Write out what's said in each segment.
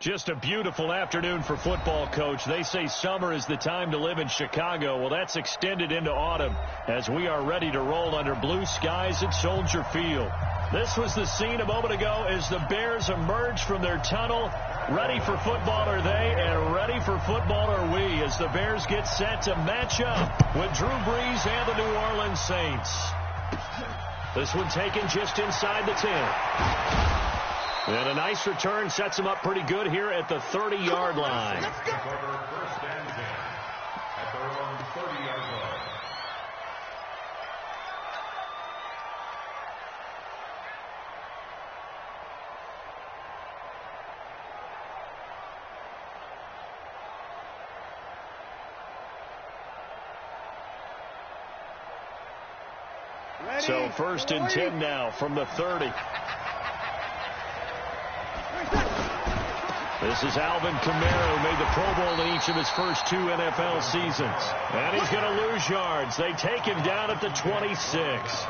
Just a beautiful afternoon for football, Coach. They say summer is the time to live in Chicago. Well, that's extended into autumn as we are ready to roll under blue skies at Soldier Field. This was the scene a moment ago as the Bears emerged from their tunnel. Ready for football are they, and ready for football are we as the Bears get set to match up with Drew Brees and the New Orleans Saints. This one taken just inside the 10. And a nice return sets him up pretty good here at the 30-yard line. Let's go. First and 10 at their own 30-yard line. So first and 10 now from the 30. This is Alvin Kamara, who made the Pro Bowl in each of his first 2 NFL seasons. And he's going to lose yards. They take him down at the 26.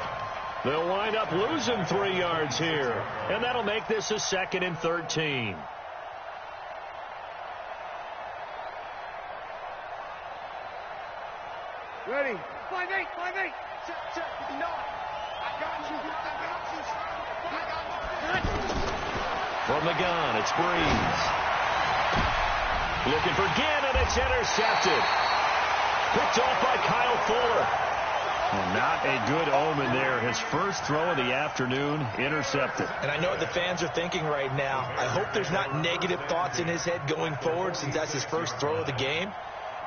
They'll wind up losing 3 yards here. And that'll make this a 2nd and 13. Ready. 5-8, 5-8. Check. You know it. I got you. From the gun, it's Brees. Looking for Ginn, and it's intercepted. Picked off by Kyle Fuller. And not a good omen there. His first throw of the afternoon intercepted. And I know what the fans are thinking right now. I hope there's not negative thoughts in his head going forward since that's his first throw of the game.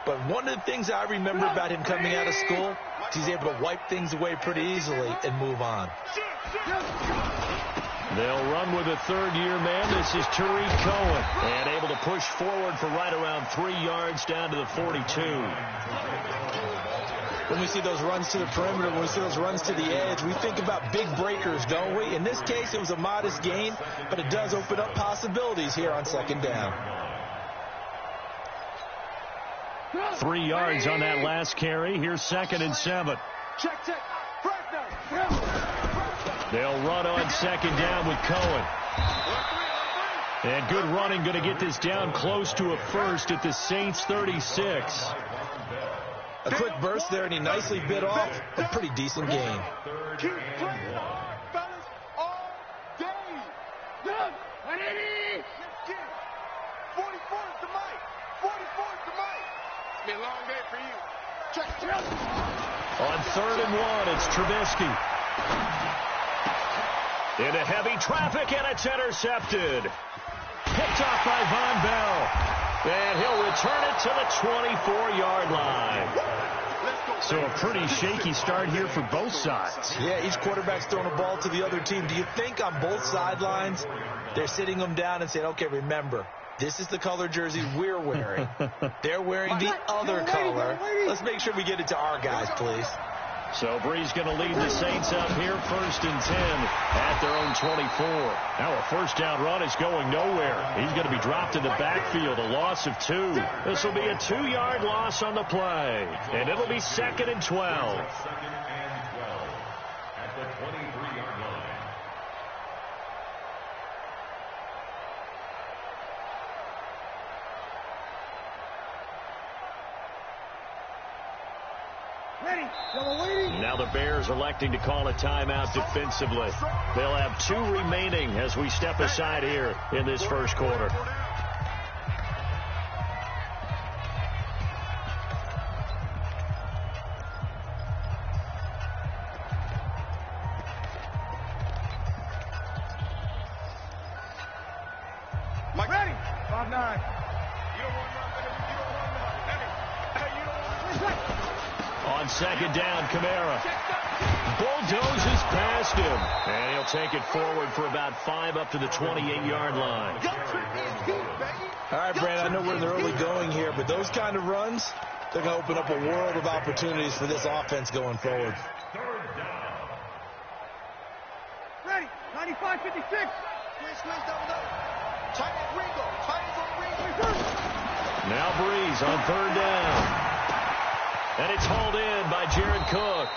But one of the things I remember about him coming out of school is he's able to wipe things away pretty easily and move on. They'll run with a third-year man. This is Tariq Cohen. And able to push forward for right around 3 yards down to the 42. When we see those runs to the perimeter, when we see those runs to the edge, we think about big breakers, don't we? In this case, it was a modest gain, but it does open up possibilities here on 2nd down. 3 yards on that last carry. Here's 2nd and 7. Check. They'll run on 2nd down with Cohen. And good running, going to get this down close to a first at the Saints 36. A quick burst there, and he nicely bit off a pretty decent gain. Keep playing, fellas, all day. Look, 180. 44 is the mic. 44 is the mic. It's been a long day for you. Check. On 3rd and 1, it's Trubisky. Into heavy traffic, and it's intercepted. Picked off by Von Bell. And he'll return it to the 24-yard line. So a pretty shaky start here for both sides. Yeah, each quarterback's throwing a ball to the other team. Do you think on both sidelines they're sitting them down and saying, okay, remember, this is the color jersey we're wearing. They're wearing the other color. Let's make sure we get it to our guys, please. So Brees going to lead the Saints up here 1st and 10 at their own 24. Now a first down run is going nowhere. He's going to be dropped in the backfield, a loss of 2. This will be a 2-yard loss on the play, and it'll be 2nd and 12. At the 23-yard line. Now the Bears electing to call a timeout defensively. They'll have 2 remaining as we step aside here in this first quarter. Mike, ready? 5-9. You don't want nothing. On 2nd down, Kamara bulldozes past him, and he'll take it forward for about 5 up to the 28-yard line. All right, Brad, I know we're in the early going here, but those kind of runs, they're going to open up a world of opportunities for this offense going forward. Ready? 95-56. Now Brees on 3rd down. And it's hauled in by Jared Cook.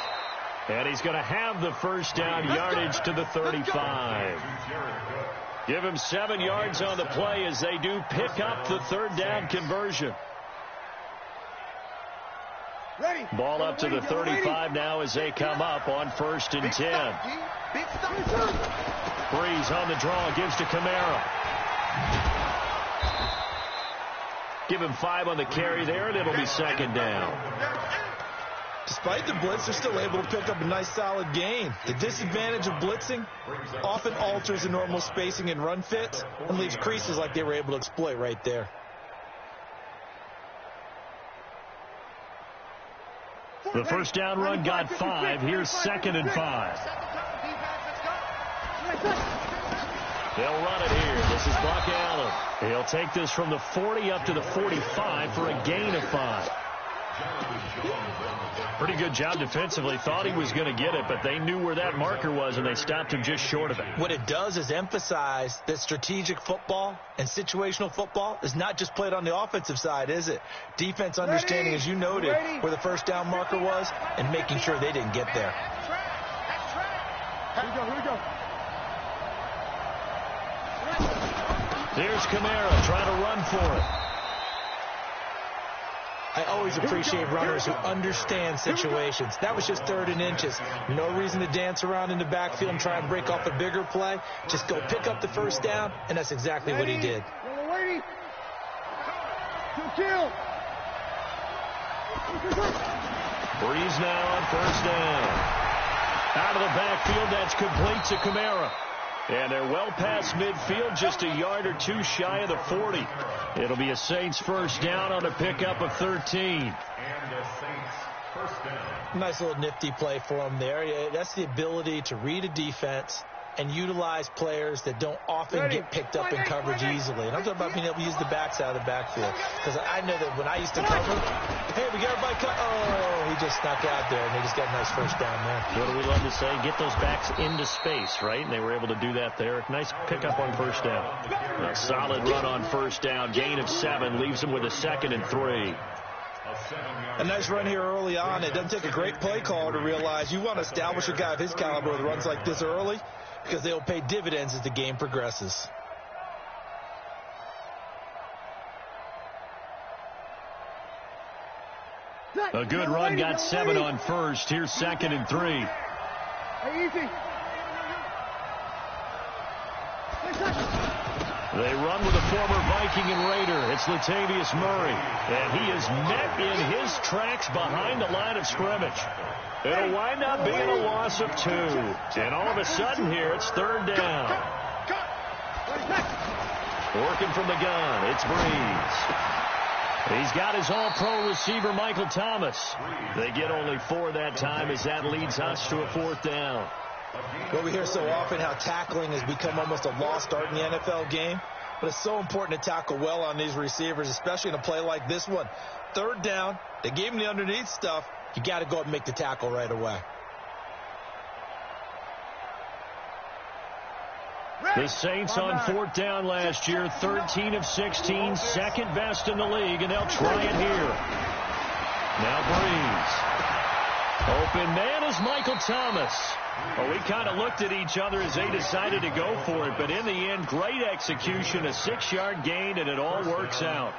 And he's going to have the first down yardage to the 35. Give him 7 yards on the play as they do pick up the third down conversion. Ball up to the 35 now as they come up on 1st and 10. Breeze on the draw, gives to Kamara. Give him 5 on the carry there, and it'll be 2nd down. Despite the blitz, they're still able to pick up a nice, solid gain. The disadvantage of blitzing often alters the normal spacing and run fits and leaves creases like they were able to exploit right there. The first down run got 5. Here's 2nd and 5. They'll run it here. This is Buck Allen. He'll take this from the 40 up to the 45 for a gain of 5. Pretty good job defensively. Thought he was going to get it, but they knew where that marker was, and they stopped him just short of it. What it does is emphasize that strategic football and situational football is not just played on the offensive side, is it? Defense understanding, as you noted, where the first down marker was and making sure they didn't get there. Here we go. Here's Kamara trying to run for it. I always appreciate runners who understand situations. That was just 3rd and inches. No reason to dance around in the backfield and try and break off a bigger play. Just go pick up the first down, and that's exactly what he did. Breeze now on 1st down. Out of the backfield, that's complete to Kamara. And they're well past midfield, just a yard or 2 shy of the 40. It'll be a Saints first down on a pickup of 13. Nice little nifty play for him there. That's the ability to read a defense and utilize players that don't often get picked up in coverage easily. And I'm talking about being able to use the backside of the backfield. Because I know that when I used to cover, hey, we got everybody cut. Oh, he just snuck out there, and they just got a nice first down there. What do we love to say? Get those backs into space, right? And they were able to do that there. Nice pickup on 1st down. A solid run on 1st down. Gain of 7 leaves them with a 2nd and 3. A nice run here early on. It doesn't take a great play caller to realize you want to establish a guy of his caliber with runs like this early, because they'll pay dividends as the game progresses. A good run, got 7 on 1st. Here's 2nd and 3. Easy. They run with a former Viking and Raider. It's Latavius Murray. And he is met in his tracks behind the line of scrimmage. It'll wind up being a loss of 2. And all of a sudden here, it's 3rd down. Working from the gun, it's Breeze. He's got his all-pro receiver, Michael Thomas. They get only 4 that time as that leads us to a 4th down. Well, we hear so often how tackling has become almost a lost art in the NFL game. But it's so important to tackle well on these receivers, especially in a play like this one. 3rd down, they gave him the underneath stuff. You got to go up and make the tackle right away. The Saints on 4th down last year, 13 of 16, 2nd best in the league, and they'll try it here. Now Breeze. Open man is Michael Thomas. Well, we kind of looked at each other as they decided to go for it, but in the end, great execution, a 6-yard gain, and it all works out.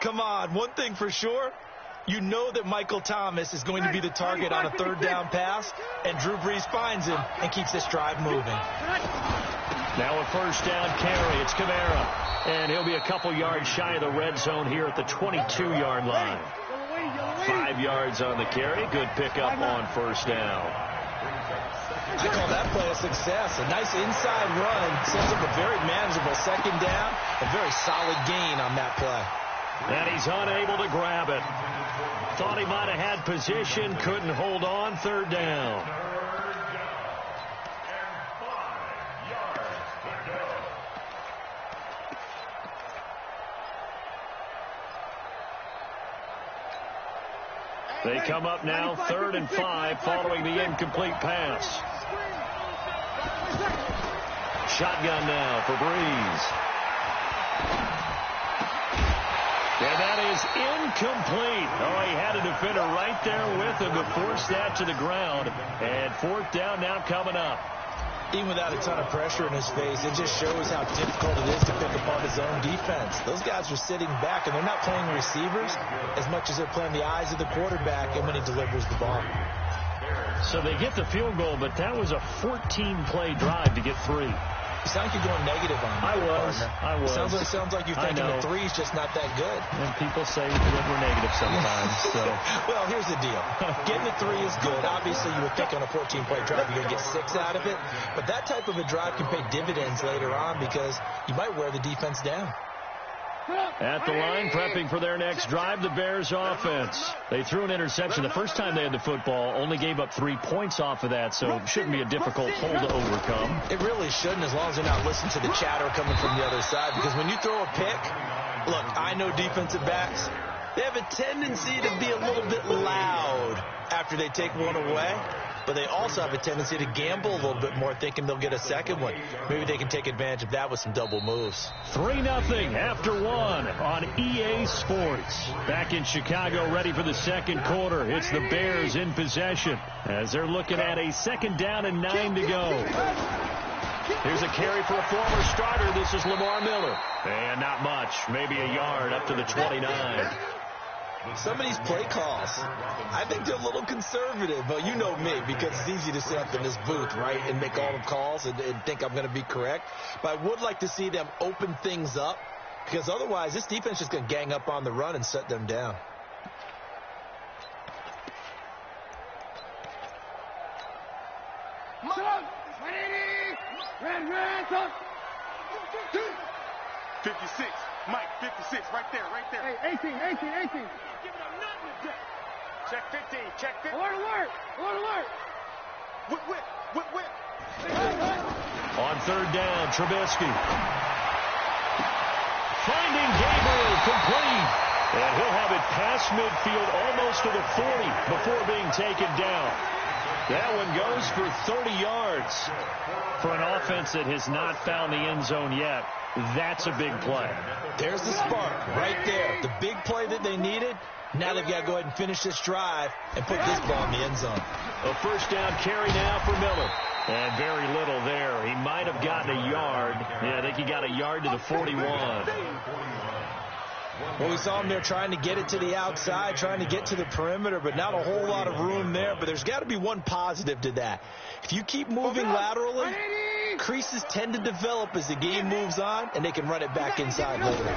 Come on, one thing for sure. You know that Michael Thomas is going to be the target on a 3rd down pass, and Drew Brees finds him and keeps this drive moving. Now a 1st down carry. It's Kamara, and he'll be a couple yards shy of the red zone here at the 22-yard line. 5 yards on the carry. Good pickup on 1st down. I call that play a success. A nice inside run sets up a very manageable 2nd down. A very solid gain on that play. And he's unable to grab it. Thought he might have had position, couldn't hold on. 3rd down. They come up now 3rd and 5 following the incomplete pass. Shotgun now for Breeze. And that is incomplete. Oh, he had a defender right there with him to force that to the ground. And 4th down now coming up. Even without a ton of pressure in his face, it just shows how difficult it is to pick apart his own defense. Those guys are sitting back, and they're not playing receivers as much as they're playing the eyes of the quarterback and when he delivers the ball. So they get the field goal, but that was a 14-play drive to get 3. You sound like you're going negative on me. I was. Sounds like you're thinking the 3's just not that good. And people say that we're negative sometimes. So. Well, here's the deal. Getting the 3 is good. Obviously, you would think on a 14-play drive you're going to get 6 out of it. But that type of a drive can pay dividends later on because you might wear the defense down. At the line, prepping for their next drive, the Bears offense. They threw an interception the first time they had the football, only gave up 3 points off of that, so it shouldn't be a difficult hole to overcome. It really shouldn't, as long as they're not listening to the chatter coming from the other side, because when you throw a pick, look, I know defensive backs, they have a tendency to be a little bit loud after they take one away. But they also have a tendency to gamble a little bit more, thinking they'll get a second one. Maybe they can take advantage of that with some double moves. 3-0 after 1 on EA Sports. Back in Chicago, ready for the second quarter. It's the Bears in possession as they're looking at a 2nd down and 9 to go. Here's a carry for a former starter. This is Lamar Miller. And not much, maybe a yard up to the 29. Some of these play calls, I think they're a little conservative. But you know me, because it's easy to sit up in this booth, right, and make all the calls and think I'm going to be correct. But I would like to see them open things up, because otherwise this defense is going to gang up on the run and set them down. $56, Mike, 56, right there. Hey, 18. Give it up, nothing to that. Check 15, check 15. Alert. Whip. On 3rd down, Trubisky. Finding Gabriel, complete. And he'll have it past midfield, almost to the 40 before being taken down. That one goes for 30 yards. For an offense that has not found the end zone yet, that's a big play. There's the spark right there. The big play that they needed. Now they've got to go ahead and finish this drive and put this ball in the end zone. A 1st down carry now for Miller. And very little there. He might have gotten a yard. Yeah, I think he got a yard to the 41. Well, we saw him there trying to get it to the outside, trying to get to the perimeter, but not a whole lot of room there. But there's got to be one positive to that. If you keep moving laterally, creases tend to develop as the game moves on, and they can run it back inside later.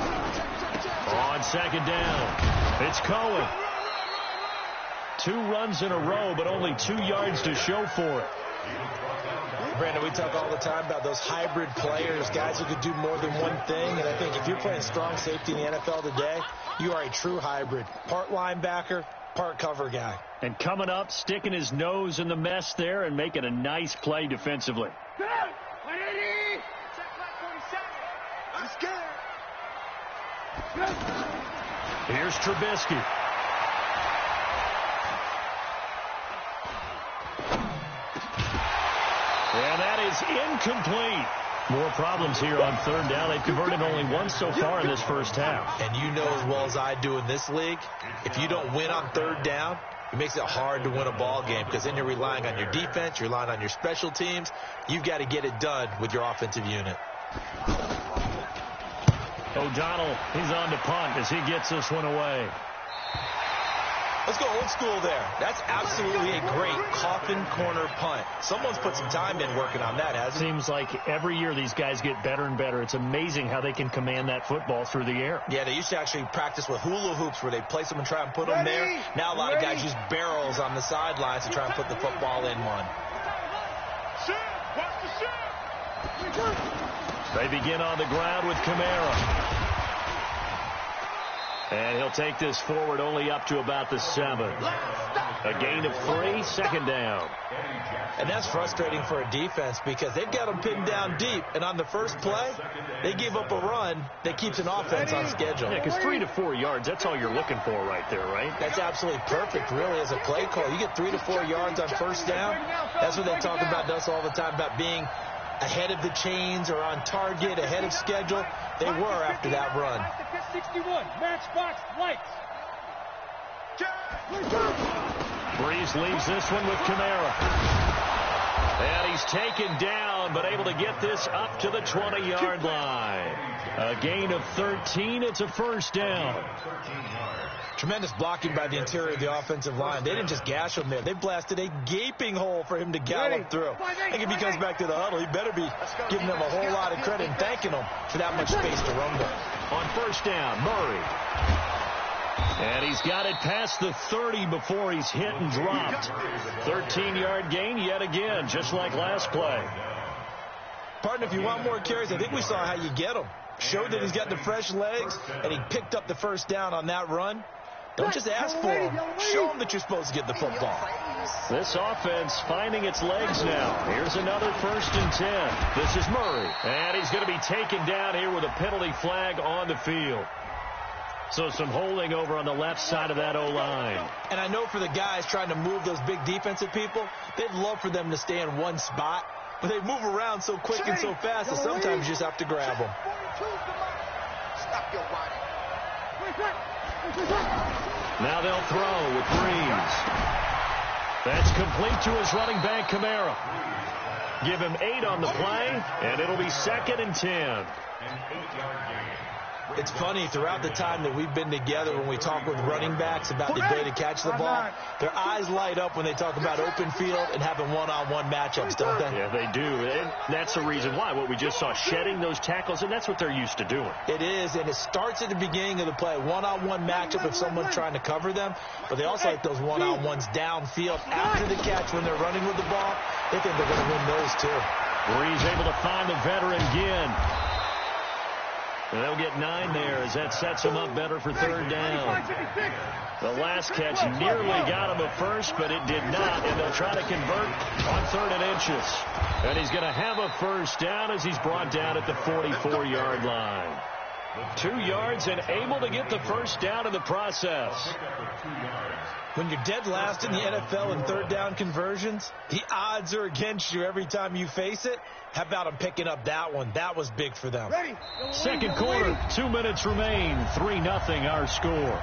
On 2nd down, it's Cohen. 2 runs in a row, but only 2 yards to show for it. Brandon, we talk all the time about those hybrid players, guys who could do more than one thing. And I think if you're playing strong safety in the NFL today, you are a true hybrid. Part linebacker, part cover guy. And coming up, sticking his nose in the mess there and making a nice play defensively. I'm scared. Here's Trubisky. And that is incomplete. More problems here on 3rd down. They've converted only 1 so far in this first half. And you know as well as I do in this league, if you don't win on 3rd down, it makes it hard to win a ball game, because then you're relying on your defense, you're relying on your special teams. You've got to get it done with your offensive unit. O'Donnell, he's on to punt as he gets this one away. Let's go old school there. That's absolutely a great coffin corner punt. Someone's put some time in working on that, hasn't it? Seems like every year these guys get better and better. It's amazing how they can command that football through the air. Yeah, they used to actually practice with hula hoops where they place them and try and put them there. Now a lot of guys use barrels on the sidelines to try and put the football in one. They begin on the ground with Kamara. And he'll take this forward only up to about the 7. A gain of 3, 2nd down. And that's frustrating for a defense because they've got them pinned down deep. And on the first play, they give up a run that keeps an offense on schedule. Yeah, because 3 to 4 yards, that's all you're looking for right there, right? That's absolutely perfect, really, as a play call. You get 3 to 4 yards on 1st down. That's what they talk about to us all the time, about being ahead of the chains or on target, ahead of schedule. They were after that run. 61, matchbox lights. Breeze leaves this one with Kamara. And he's taken down, but able to get this up to the 20-yard line. A gain of 13. It's a first down. Tremendous blocking by the interior of the offensive line. They didn't just gash him there. They blasted a gaping hole for him to gallop through. I think if he comes back to the huddle, he better be giving them a whole lot of credit and thanking them for that much space to rumble. On first down, Murray. And he's got it past the 30 before he's hit and dropped. 13-yard gain yet again, just like last play. Partner, if you want more carries, I think we saw how you get them. Showed that he's got the fresh legs, and he picked up the first down on that run. Don't just ask for him. Show him that you're supposed to get the football. This offense finding its legs now. Here's another 1st and 10. This is Murray. And he's going to be taken down here with a penalty flag on the field. So some holding over on the left side of that O-line. And I know for the guys trying to move those big defensive people, they'd love for them to stay in one spot. But they move around so quick and so fast that sometimes you just have to grab them. Stop your body. Now they'll throw with Breeze. That's complete to his running back, Kamara. Give him 8 on the play, and it'll be 2nd and 10. It's funny, throughout the time that we've been together, when we talk with running backs about the ability to catch the ball, their eyes light up when they talk about open field and having one-on-one matchups, don't they? Yeah, they do. And that's the reason why. What we just saw, shedding those tackles, and that's what they're used to doing. It is, and it starts at the beginning of the play. One-on-one matchup if someone's trying to cover them, but they also like those one-on-ones downfield after the catch when they're running with the ball. They think they're going to win those, too. Breeze able to find the veteran Ginn. And they'll get 9 there as that sets him up better for 3rd down. The last catch nearly got him a first, but it did not, and they'll try to convert on 3rd and inches. And he's going to have a first down as he's brought down at the 44-yard line. 2 yards and able to get the first down in the process. When you're dead last in the NFL in 3rd down conversions, the odds are against you every time you face it. How about them picking up that one? That was big for them. Second quarter, 2 minutes remain. 3-0 our score.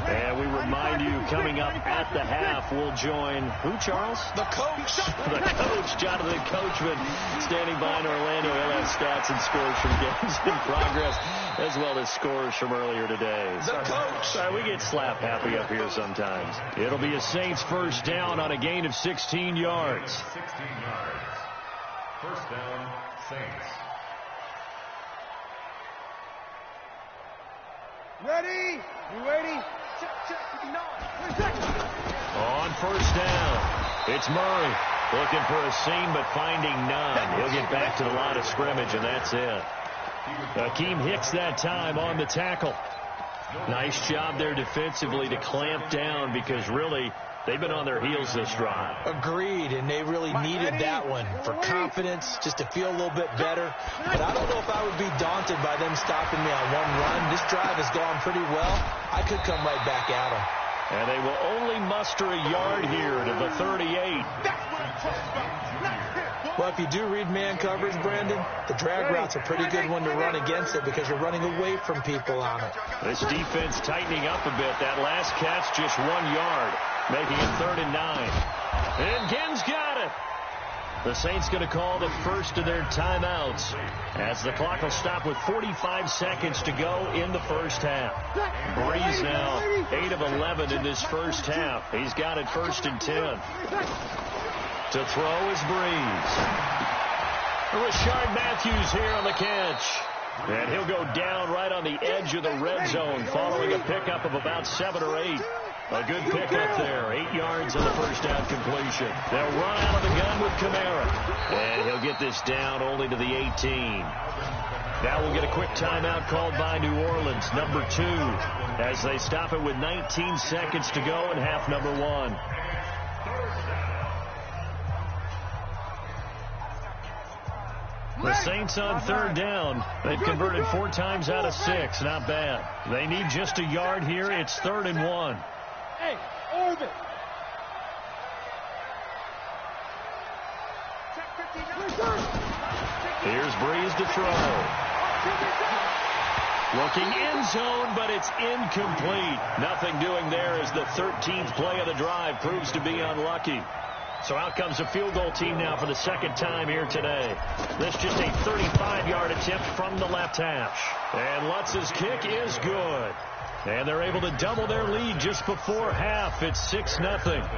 And we remind you, coming up at the half, we'll join who, Charles? The coach. The coach, Jonathan Coachman, standing by in Orlando. He'll have stats and scores from games in progress, as well as scores from earlier today. The coach. Sorry, we get slap happy up here sometimes. It'll be a Saints first down on a gain of 16 yards. 16 yards. First down, Saints. Ready? You ready? On first down, it's Murray looking for a seam but finding none. He'll get back to the line of scrimmage, and that's it. Akeem Hicks that time on the tackle. Nice job there defensively to clamp down because really they've been on their heels this drive. Agreed, and they really needed that one for confidence, just to feel a little bit better. But I don't know if I would be daunted by them stopping me on one run. This drive has gone pretty well. I could come right back at them. And they will only muster a yard here to the 38. Well, if you do read man coverage, Brandon, the drag route's a pretty good one to run against it because you're running away from people on it. This defense tightening up a bit. That last catch, just 1 yard, making it 3rd and 9. And Ginn's got it. The Saints going to call the first of their timeouts as the clock will stop with 45 seconds to go in the first half. Breeze now 8 of 11 in this first half. He's got it 1st and 10. To throw is Breeze. Rashard Matthews here on the catch. And he'll go down right on the edge of the red zone following a pickup of about 7 or 8. A good pickup there. 8 yards on the first down completion. They'll run out of the gun with Kamara. And he'll get this down only to the 18. Now we'll get a quick timeout called by New Orleans, number 2, as they stop it with 19 seconds to go in half number 1. The Saints on 3rd down. They've converted 4 times out of 6. Not bad. They need just a yard here. It's 3rd and 1. Hey, orbit. Here's Breeze to throw. Looking end zone, but it's incomplete. Nothing doing there as the 13th play of the drive proves to be unlucky. So out comes a field goal team now for the second time here today. This just a 35-yard attempt from the left hash. And Lutz's kick is good. And they're able to double their lead just before half. It's 6-0.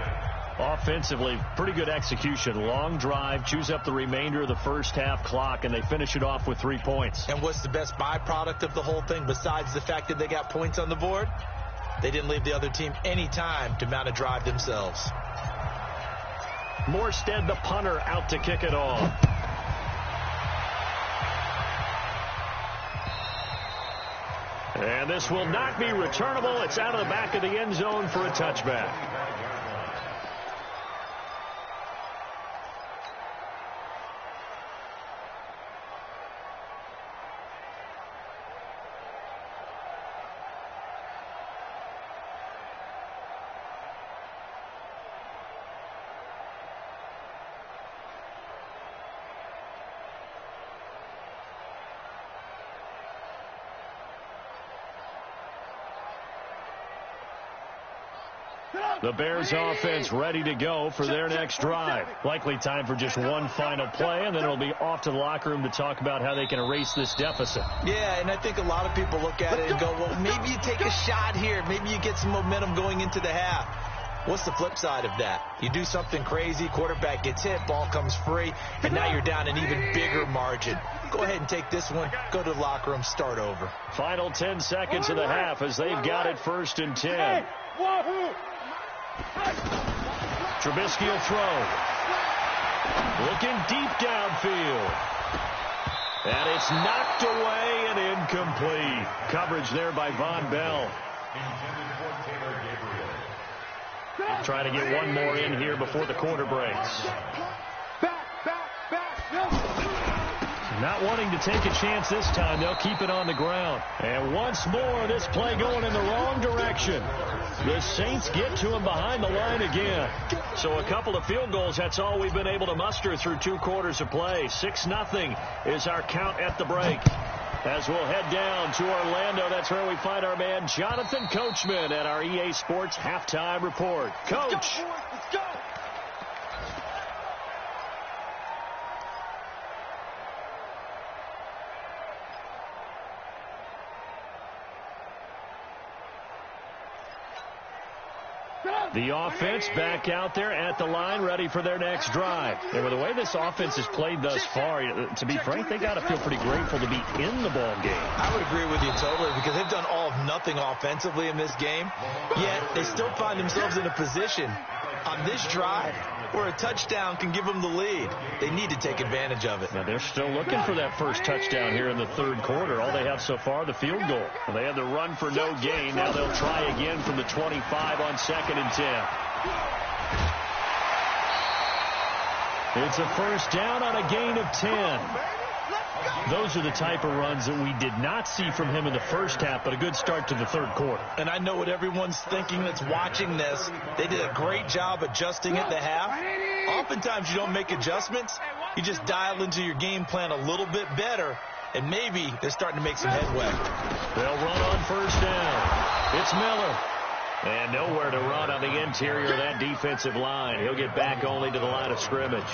Offensively, pretty good execution. Long drive, chews up the remainder of the first half clock, and they finish it off with 3 points. And what's the best byproduct of the whole thing besides the fact that they got points on the board? They didn't leave the other team any time to mount a drive themselves. Morstead, the punter, out to kick it off. And this will not be returnable. It's out of the back of the end zone for a touchback. The Bears offense ready to go for their next drive. Likely time for just one final play, and then it'll be off to the locker room to talk about how they can erase this deficit. Yeah, and I think a lot of people look at it and go, well, maybe you take a shot here. Maybe you get some momentum going into the half. What's the flip side of that? You do something crazy, quarterback gets hit, ball comes free, and now you're down an even bigger margin. Go ahead and take this one, go to the locker room, start over. Final 10 seconds of the half as they've got it 1st and 10. Trubisky will throw. Looking deep downfield. And it's knocked away and incomplete. Coverage there by Von Bell. Trying to get one more in here before the quarter breaks. Not wanting to take a chance this time. They'll keep it on the ground. And once more, this play going in the wrong direction. The Saints get to him behind the line again. So a couple of field goals, that's all we've been able to muster through 2 quarters of play. 6-0 is our count at the break. As we'll head down to Orlando, that's where we find our man Jonathan Coachman at our EA Sports Halftime Report. Coach. Let's go, boys. Let's go. The offense back out there at the line, ready for their next drive. And with the way this offense has played thus far, to be frank, they got to feel pretty grateful to be in the ball game. I would agree with you totally because they've done all of nothing offensively in this game, yet they still find themselves in a position on this drive where a touchdown can give them the lead. They need to take advantage of it. Now they're still looking for that first touchdown here in the 3rd quarter. All they have so far, the field goal. Well, they had the run for no gain. Now they'll try again from the 25 on 2nd and 10. It's a first down on a gain of 10. Those are the type of runs that we did not see from him in the first half, but a good start to the 3rd quarter. And I know what everyone's thinking that's watching this. They did a great job adjusting at the half. Oftentimes you don't make adjustments. You just dial into your game plan a little bit better, and maybe they're starting to make some headway. They'll run on first down. It's Miller. And nowhere to run on the interior of that defensive line. He'll get back only to the line of scrimmage.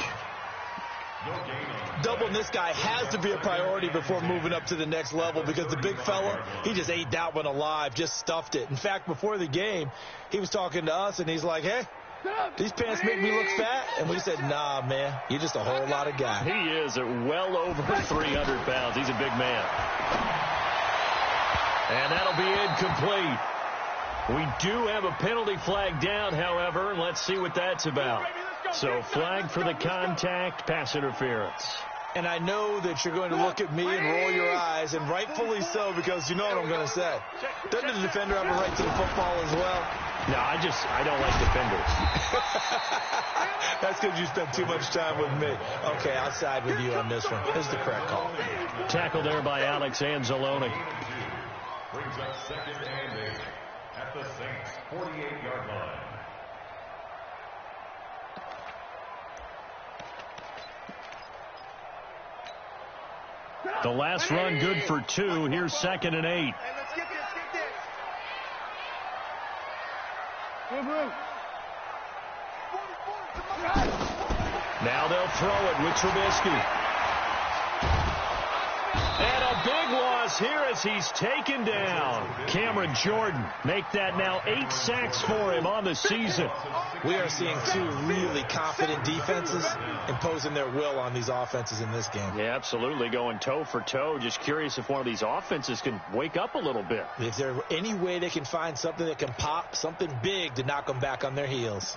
Doubling this guy has to be a priority before moving up to the next level because the big fella, he just ate that one alive, just stuffed it. In fact, before the game, he was talking to us, and he's like, hey, these pants make me look fat. And we said, nah, man, you're just a whole lot of guy. He is at well over 300 pounds. He's a big man. And that'll be incomplete. We do have a penalty flag down, however. Let's see what that's about. So flag for the contact, pass interference. And I know that you're going to look at me and roll your eyes, and rightfully so, because you know what I'm going to say. Doesn't the defender have a right to the football as well? No, I don't like defenders. That's because you spent too much time with me. Okay, I'll side with you on this one. This is the correct call. Tackle there by Alex Anzalone. Brings up 2nd and 8 at the Saints' 48-yard line. The last run good for 2. Here's 2nd and 8. Hey, let's get this, get this. Now they'll throw it with Trubisky. And a big loss here as he's taken down. Cameron Jordan make that now 8 sacks for him on the season. We are seeing 2 really confident defenses imposing their will on these offenses in this game. Yeah, absolutely, going toe for toe. Just curious if one of these offenses can wake up a little bit. If there's any way they can find something that can pop, something big to knock them back on their heels.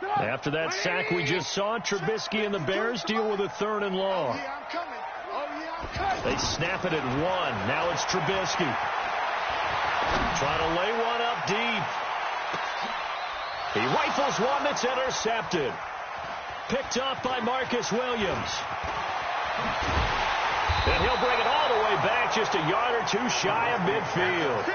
After that sack we just saw, Trubisky and the Bears deal with a 3rd and long. They snap it at 1. Now it's Trubisky. Trying to lay one up deep. He rifles one that's intercepted. Picked off by Marcus Williams. And he'll bring it all the way back, just a yard or 2 shy of midfield.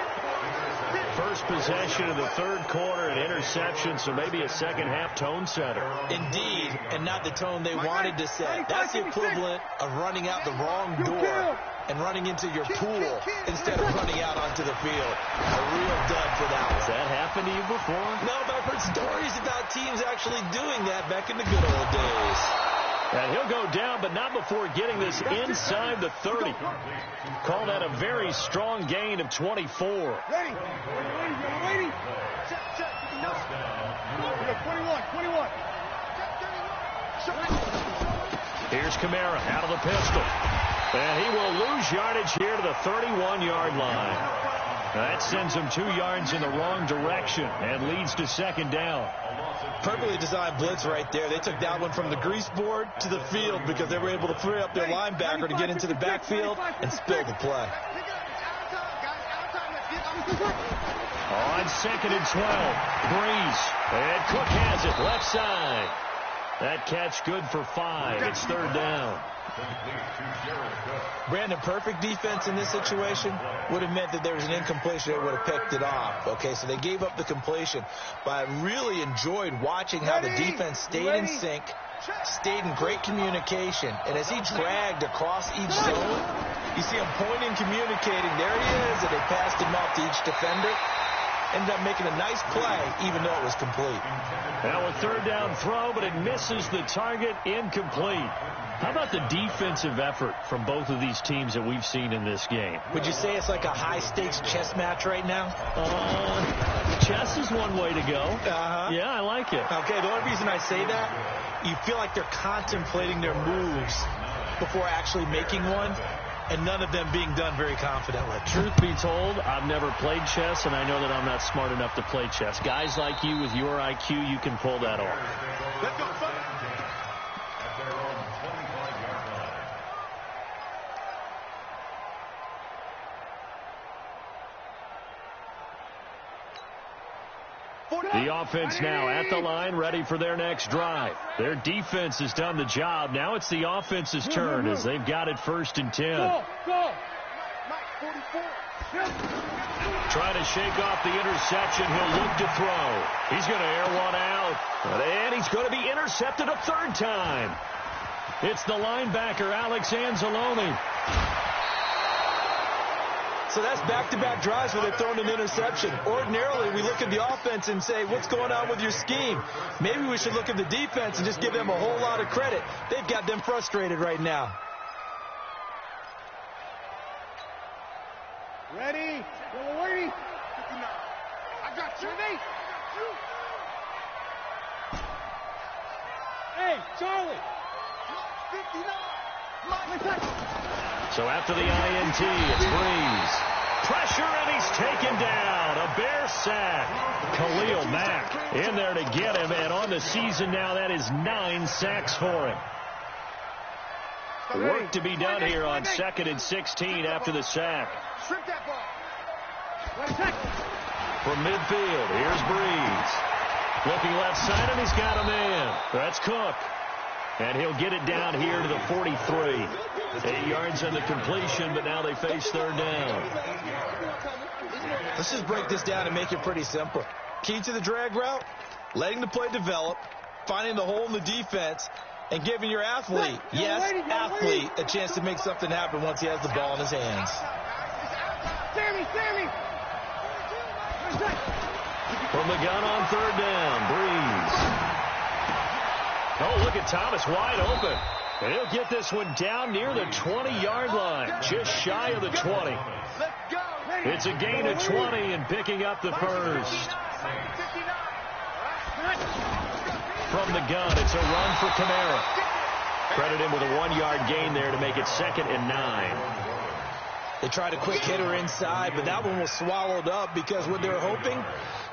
First possession of the 3rd quarter, an interception, so maybe a second-half tone setter. Indeed, and not the tone they wanted to set. That's the equivalent of running out the wrong door and running into your pool instead of running out onto the field. A real dud for that one. Has that happened to you before? No, but I've heard stories about teams actually doing that back in the good old days. And he'll go down, but not before getting this inside the 30. Call that a very strong gain of 24. Ready. 21. Here's Kamara out of the pistol. And he will lose yardage here to the 31-yard line. That sends him 2 yards in the wrong direction and leads to 2nd down. Perfectly designed blitz right there. They took that one from the grease board to the field because they were able to free up their linebacker to get into the backfield and spill the play. On 2nd and 12, Breeze. And Cook has it left side. That catch good for 5. It's 3rd down. Brandon, perfect defense in this situation would have meant that there was an incompletion that would have picked it off. Okay, so they gave up the completion. But I really enjoyed watching how the defense stayed in sync, stayed in great communication. And as he dragged across each zone, you see him pointing, communicating. There he is, and they passed him off to each defender. Ended up making a nice play, even though it was complete. Now a 3rd down throw, but it misses the target, incomplete. How about the defensive effort from both of these teams that we've seen in this game? Would you say it's like a high-stakes chess match right now? Chess is one way to go. Yeah, I like it. Okay, the only reason I say that, you feel like they're contemplating their moves before actually making one, and none of them being done very confidently. Truth be told, I've never played chess, and I know that I'm not smart enough to play chess. Guys like you with your IQ, you can pull that off. Let's go, son. The offense now at the line, ready for their next drive. Their defense has done the job. Now it's the offense's turn as they've got it 1st and 10. Go. Trying to shake off the interception. He'll look to throw. He's going to air one out. And he's going to be intercepted a 3rd time. It's the linebacker, Alex Anzalone. So that's back-to-back drives where they're throwing an interception. Ordinarily, we look at the offense and say, what's going on with your scheme? Maybe we should look at the defense and just give them a whole lot of credit. They've got them frustrated right now. Ready? Waiting. I got you. Hey, Charlie. 59. So after the INT, it's Breeze. Pressure, and he's taken down. A Bear sack. Khalil Mack in there to get him, and on the season now, that is 9 sacks for him. Work to be done here on 2nd and 16 after the sack. Strip that ball. From midfield, here's Breeze. Looking left side, and he's got a man. That's Cook. And he'll get it down here to the 43. 8 yards on the completion, but now they face third down. Let's just break this down and make it pretty simple. Key to the drag route, letting the play develop, finding the hole in the defense, and giving your athlete, yes, athlete, a chance to make something happen once he has the ball in his hands. From the gun on third down, Breeze. Oh, look at Thomas wide open. And he'll get this one down near the 20-yard line, just shy of the 20. It's a gain of 20 and picking up the first. From the gun, it's a run for Kamara. Credit him with a 1-yard gain there to make it 2nd and 9. They tried a quick hitter inside, but that one was swallowed up because what they're hoping,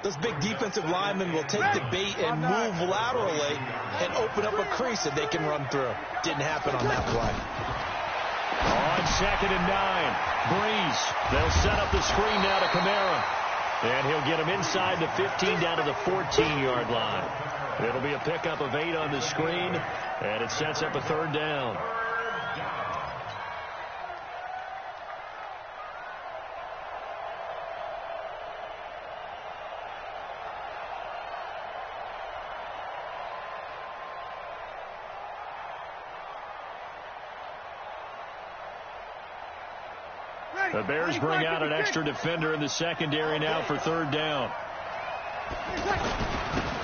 those big defensive linemen will take the bait and move laterally and open up a crease that they can run through. Didn't happen on that play. On 2nd and 9, Breeze. They'll set up the screen now to Kamara. And he'll get him inside the 15 down to the 14-yard line. It'll be a pickup of 8 on the screen, and it sets up a third down. The Bears bring out an extra defender in the secondary now for third down.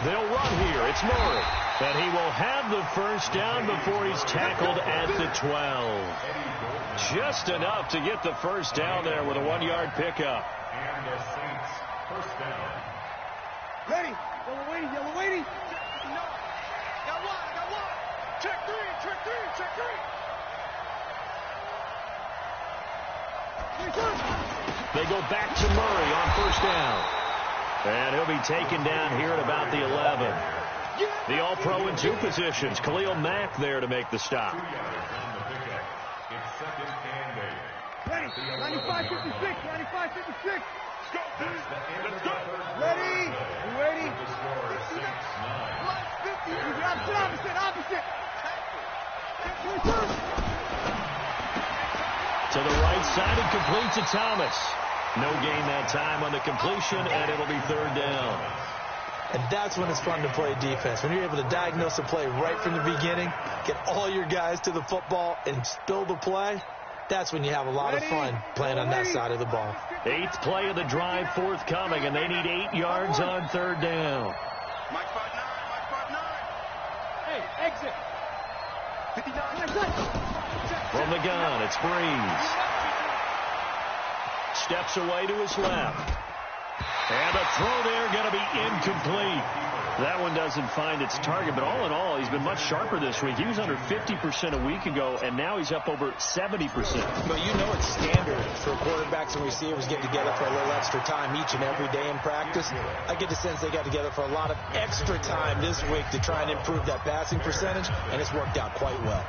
They'll run here. It's Murray. And he will have the first down before he's tackled at the 12. Just enough to get the first down there with a 1-yard pickup. And the Saints first down. Ready. Yellow waiting. Got one. Check three. They go back to Murray on first down. And he'll be taken down here at about the 11. The All-Pro in 2 positions. Khalil Mack there to make the stop. 2 yards on the pickup. It's 2nd and 8. Ready. 95-56. Let's go. Ready. You ready? The score is 6-9. Opposite. To the right side and complete to Thomas. No gain that time on the completion, and it'll be third down. And that's when it's fun to play defense. When you're able to diagnose a play right from the beginning, get all your guys to the football, and spill the play, that's when you have a lot of fun playing on that side of the ball. 8th play of the drive forthcoming, and they need 8 yards on third down. Mike 5-9. Hey, exit. 59. From the gun, it's Breeze. Steps away to his left. And the throw there going to be incomplete. That one doesn't find its target, but all in all, he's been much sharper this week. He was under 50% a week ago, and now he's up over 70%. But you know it's standard for quarterbacks and receivers getting together for a little extra time each and every day in practice. I get the sense they got together for a lot of extra time this week to try and improve that passing percentage, and it's worked out quite well.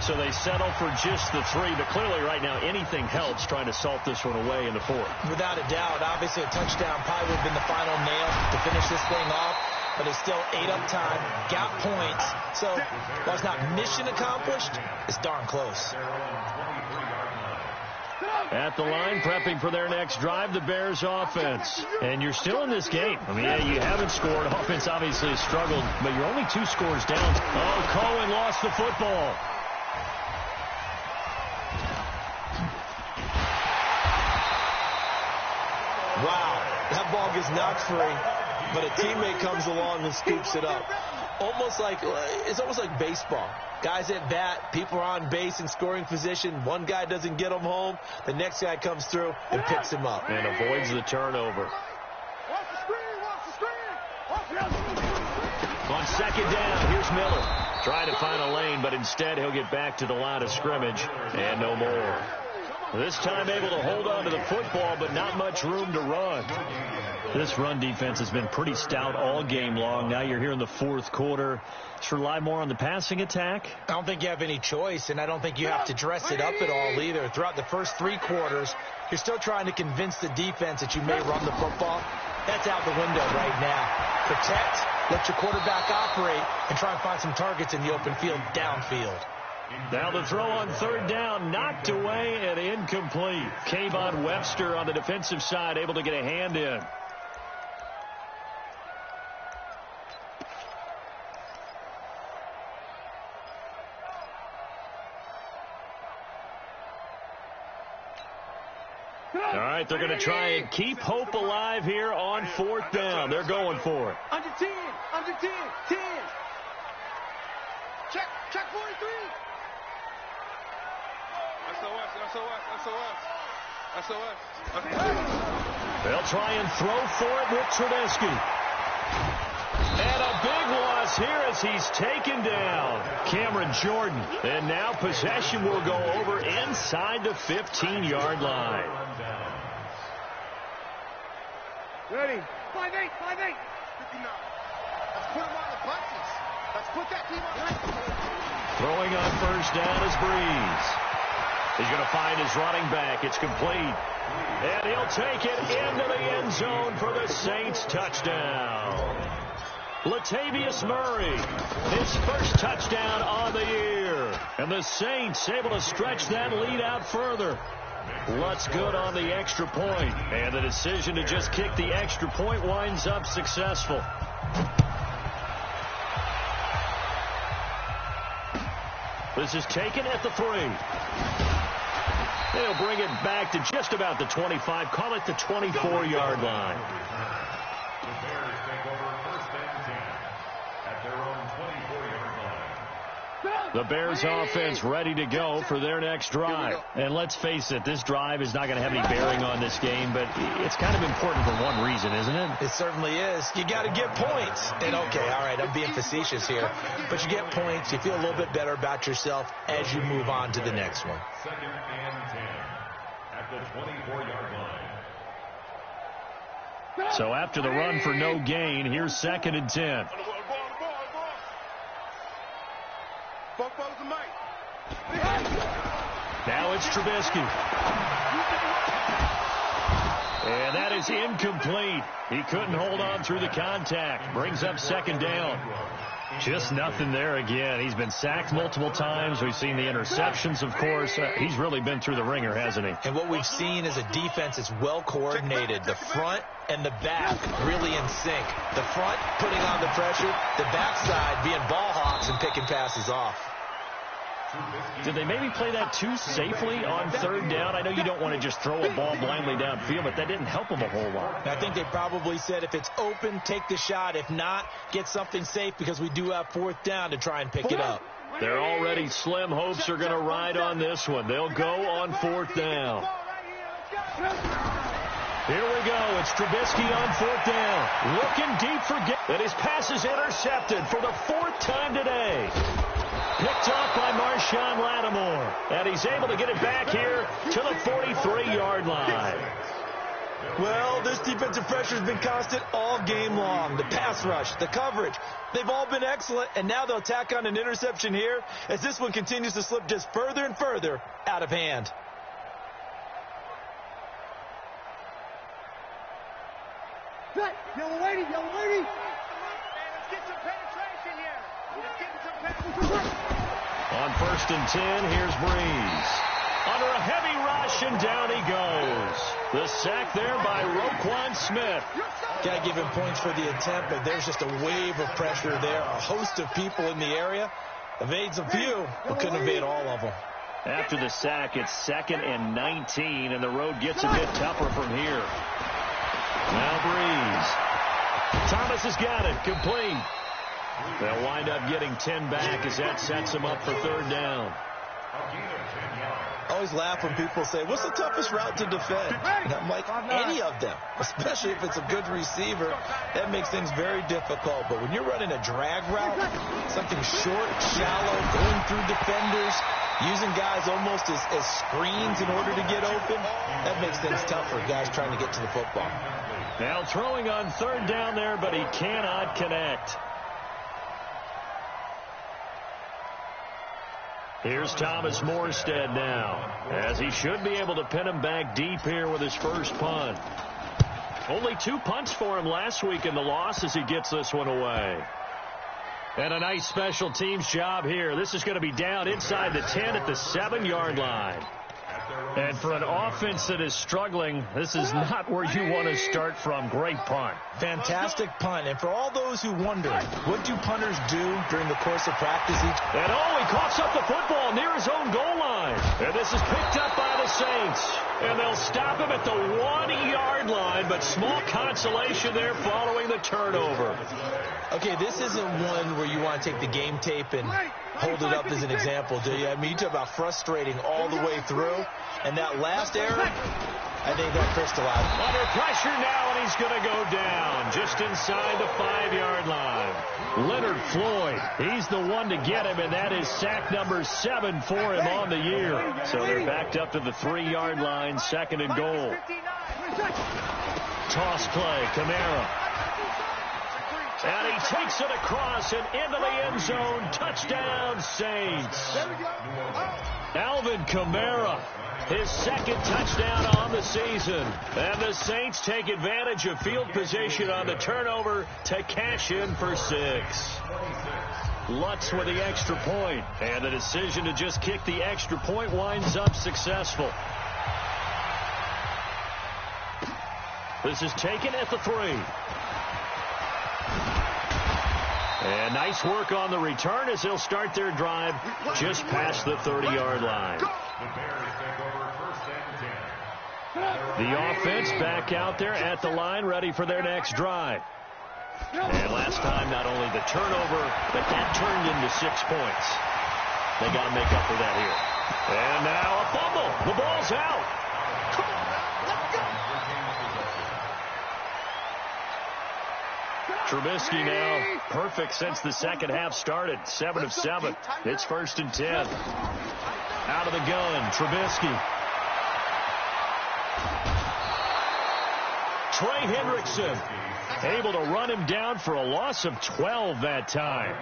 So they settle for just the 3, but clearly right now anything helps trying to salt this one away in the 4th. Without a doubt, obviously a touchdown probably would have been the final nail to finish this thing off, but it's still ate up time, got points. So while it's not mission accomplished, it's darn close. At the line, prepping for their next drive, the Bears offense. And you're still in this game. I mean, yeah, you haven't scored. Offense obviously has struggled, but you're only 2 scores down. Oh, Cohen lost the football. Wow, that ball gets knocked free, but a teammate comes along and scoops it up. It's almost like baseball. Guys at bat, people are on base in scoring position. One guy doesn't get him home. The next guy comes through and picks him up. And avoids the turnover. On second down, here's Miller. Trying to find a lane, but instead he'll get back to the line of scrimmage and no more. This time able to hold on to the football, but not much room to run. This run defense has been pretty stout all game long. Now you're here in the 4th quarter. Just rely more on the passing attack. I don't think you have any choice, and I don't think you have to dress it up at all either. Throughout the first 3 quarters, you're still trying to convince the defense that you may run the football. That's out the window right now. Protect, let your quarterback operate, and try and find some targets in the open field downfield. Now the throw on third down, knocked away and incomplete. Kayvon Webster on the defensive side, able to get a hand in. All right, they're going to try and keep hope alive here on fourth down. They're going for it. Under 10, under 10, 10. Check 43. SOS. They'll try and throw for it with Trubisky. And a big loss here as he's taken down. Cameron Jordan. And now possession will go over inside the 15-yard line. Ready? 5-8, 5-8. 59. Let's put him on the punches. Let's put that team on. Throwing on first down is Breeze. He's going to find his running back. It's complete. And he'll take it into the end zone for the Saints touchdown. Latavius Murray, his first touchdown on the year. And the Saints able to stretch that lead out further. Lutz good on the extra point. And the decision to just kick the extra point winds up successful. This is taken at the 3. They'll bring it back to just about the 25. Call it the 24-yard line. The Bears take over first and 10 at their own 24-yard line. The Bears offense ready to go for their next drive. And let's face it, this drive is not going to have any bearing on this game, but it's kind of important for one reason, isn't it? It certainly is. You got to get points. And okay, all right, I'm being facetious here, but you get points. You feel a little bit better about yourself as you move on to the next one. Second and 10 at the 24-yard line. So after the run for no gain, here's second and 10. Now it's Trubisky. And that is incomplete. He couldn't hold on through the contact. Brings up second down. Just nothing there again. He's been sacked multiple times. We've seen the interceptions, of course. He's really been through the ringer, hasn't he? And what we've seen is a defense that's well coordinated. The front and the back really in sync. The front putting on the pressure. The backside being ball hawks and picking passes off. Did they maybe play that too safely on third down? I know you don't want to just throw a ball blindly downfield, but that didn't help them a whole lot. I think they probably said if it's open, take the shot. If not, get something safe because we do have fourth down to try and pick it up. Their already slim hopes are going to ride on this one. They'll go on fourth down. Here we go. It's Trubisky on fourth down. Looking deep for and his pass is intercepted for the fourth time today. Picked off by Marshawn Lattimore. And he's able to get it back here to the 43-yard line. Well, this defensive pressure has been constant all game long. The pass rush, the coverage, they've all been excellent. And now they'll tack on an interception here as this one continues to slip just further and further out of hand. Yellow lady, yellow lady. Let's get some penetration here. Let's get some penetration. On first and 10, here's Breeze. Under a heavy rush, and down he goes. The sack there by Roquan Smith. Got to give him points for the attempt, but there's just a wave of pressure there. A host of people in the area. Evades a few, but couldn't evade all of them. After the sack, it's second and 19, and the road gets a bit tougher from here. Now Breeze. Thomas has got it. Complete. They'll wind up getting 10 back as that sets them up for third down. I always laugh when people say, what's the toughest route to defend? And I'm like, any of them, especially if it's a good receiver. That makes things very difficult. But when you're running a drag route, something short, shallow, going through defenders, using guys almost as screens in order to get open, that makes things tough for guys trying to get to the football. Now throwing on third down there, but he cannot connect. Here's Thomas Morstead now, as he should be able to pin him back deep here with his first punt. Only 2 punts for him last week in the loss as he gets this one away. And a nice special teams job here. This is going to be down inside the 10 at the 7-yard line. And for an offense that is struggling, this is not where you want to start from. Great punt. Fantastic punt. And for all those who wonder, what do punters do during the course of practice each? And he coughs up the football near his own goal line. And this is picked up by the Saints. And they'll stop him at the 1-yard line, but small consolation there following the turnover. Okay, this isn't one where you want to take the game tape and hold it up as an example, do you? I mean, you talk about frustrating all the way through. And that last error, I think that crystallized. Under pressure now, and he's going to go down just inside the 5-yard line. Leonard Floyd, he's the one to get him, and that is sack number 7 for him on the year. So they're backed up to the 3-yard line, 2nd and goal. Toss play, Kamara. And he takes it across and into the end zone. Touchdown, Saints. Alvin Kamara, his 2nd touchdown on the season. And the Saints take advantage of field position on the turnover to cash in for 6. Lutz with the extra point. And the decision to just kick the extra point winds up successful. This is taken at the 3. And nice work on the return as they'll start their drive just past the 30-yard line. The offense back out there at the line, ready for their next drive. And last time, not only the turnover, but that turned into 6 points. They got to make up for that here. And now a fumble. The ball's out. Trubisky now perfect since the second half started. 7 of 7. It's 1st and 10. Out of the gun, Trubisky. Trey Hendrickson able to run him down for a loss of 12 that time.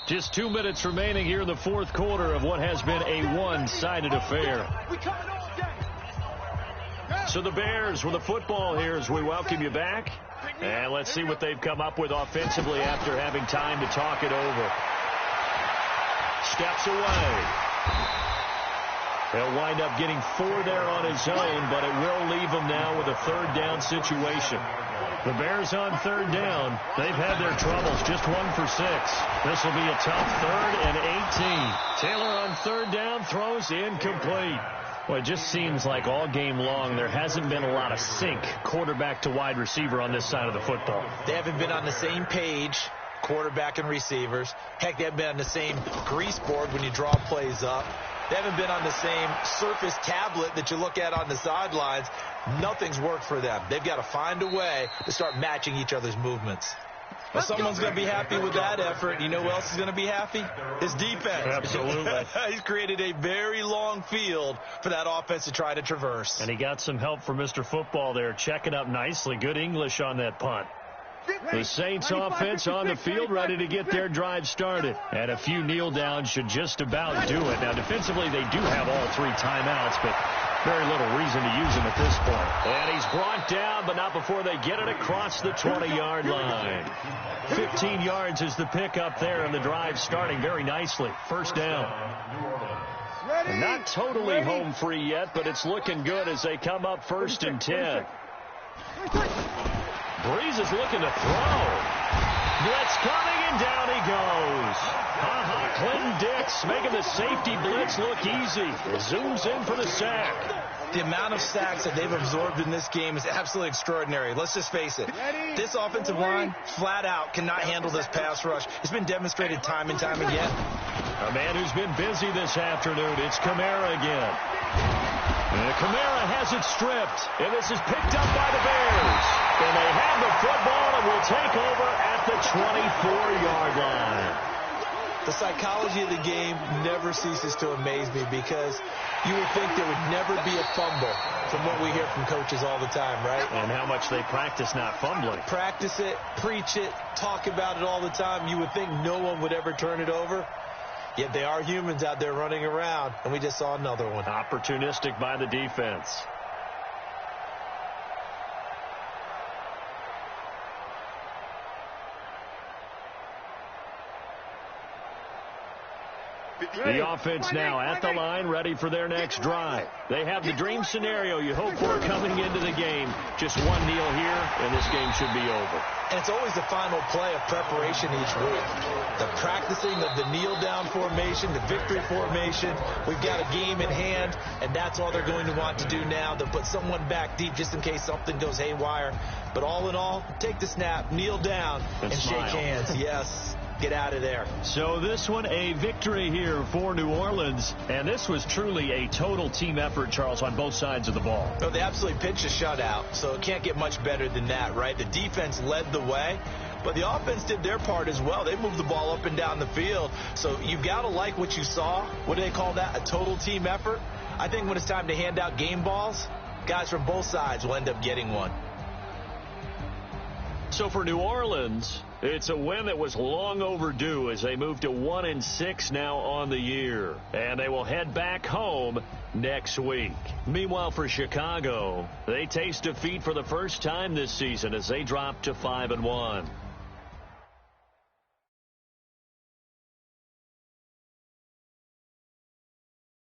Just 2 minutes remaining here in the 4th quarter of what has been a one-sided affair. So the Bears with the football here as we welcome you back. And let's see what they've come up with offensively after having time to talk it over. Steps away. He'll wind up getting 4 there on his own, but it will leave him now with a 3rd down situation. The Bears on 3rd down. They've had their troubles, just 1 for 6. This will be a tough 3rd and 18. Taylor on 3rd down, throws incomplete. Well, it just seems like all game long there hasn't been a lot of sync quarterback to wide receiver on this side of the football. They haven't been on the same page, quarterback and receivers. Heck, they haven't been on the same grease board when you draw plays up. They haven't been on the same Surface tablet that you look at on the sidelines. Nothing's worked for them. They've got to find a way to start matching each other's movements. Well, someone's going to be happy with that effort. You know who else is going to be happy? His defense. Absolutely. He's created a very long field for that offense to try to traverse. And he got some help from Mr. Football there, checking up nicely. Good English on that punt. The Saints offense on the field ready to get their drive started. And a few kneel downs should just about do it. Now, defensively, they do have all 3 timeouts, but very little reason to use them at this point. And he's brought down, but not before they get it across the 20-yard line. 15 yards is the pickup there, and the drive starting very nicely. 1st down. And not totally home free yet, but it's looking good as they come up 1st and 10. Breeze is looking to throw. Blitz coming, and down he goes. Clinton Dix making the safety blitz look easy. Zooms in for the sack. The amount of sacks that they've absorbed in this game is absolutely extraordinary. Let's just face it. This offensive line, flat out, cannot handle this pass rush. It's been demonstrated time and time again. A man who's been busy this afternoon. It's Kamara again. And Kamara has it stripped. And this is picked up by the Bears. And they have the football and will take over at the 24-yard line. The psychology of the game never ceases to amaze me because you would think there would never be a fumble from what we hear from coaches all the time, right? And how much they practice not fumbling. Practice it, preach it, talk about it all the time. You would think no one would ever turn it over. Yet they are humans out there running around, and we just saw another one. Opportunistic by the defense. The offense now at the line, ready for their next drive. They have the dream scenario you hope for coming into the game. Just one kneel here, and this game should be over. And it's always the final play of preparation each week. The practicing of the kneel-down formation, the victory formation. We've got a game in hand, and that's all they're going to want to do now. They'll put someone back deep just in case something goes haywire. But all in all, take the snap, kneel down, and shake hands. Yes. Get out of there. So this one, a victory here for New Orleans. And this was truly a total team effort, Charles, on both sides of the ball. No, they absolutely pitched a shutout, so it can't get much better than that, right? The defense led the way, but the offense did their part as well. They moved the ball up and down the field. So you've got to like what you saw. What do they call that? A total team effort? I think when it's time to hand out game balls, guys from both sides will end up getting one. So for New Orleans, it's a win that was long overdue as they move to 1-6 now on the year. And they will head back home next week. Meanwhile, for Chicago, they taste defeat for the first time this season as they drop to 5-1.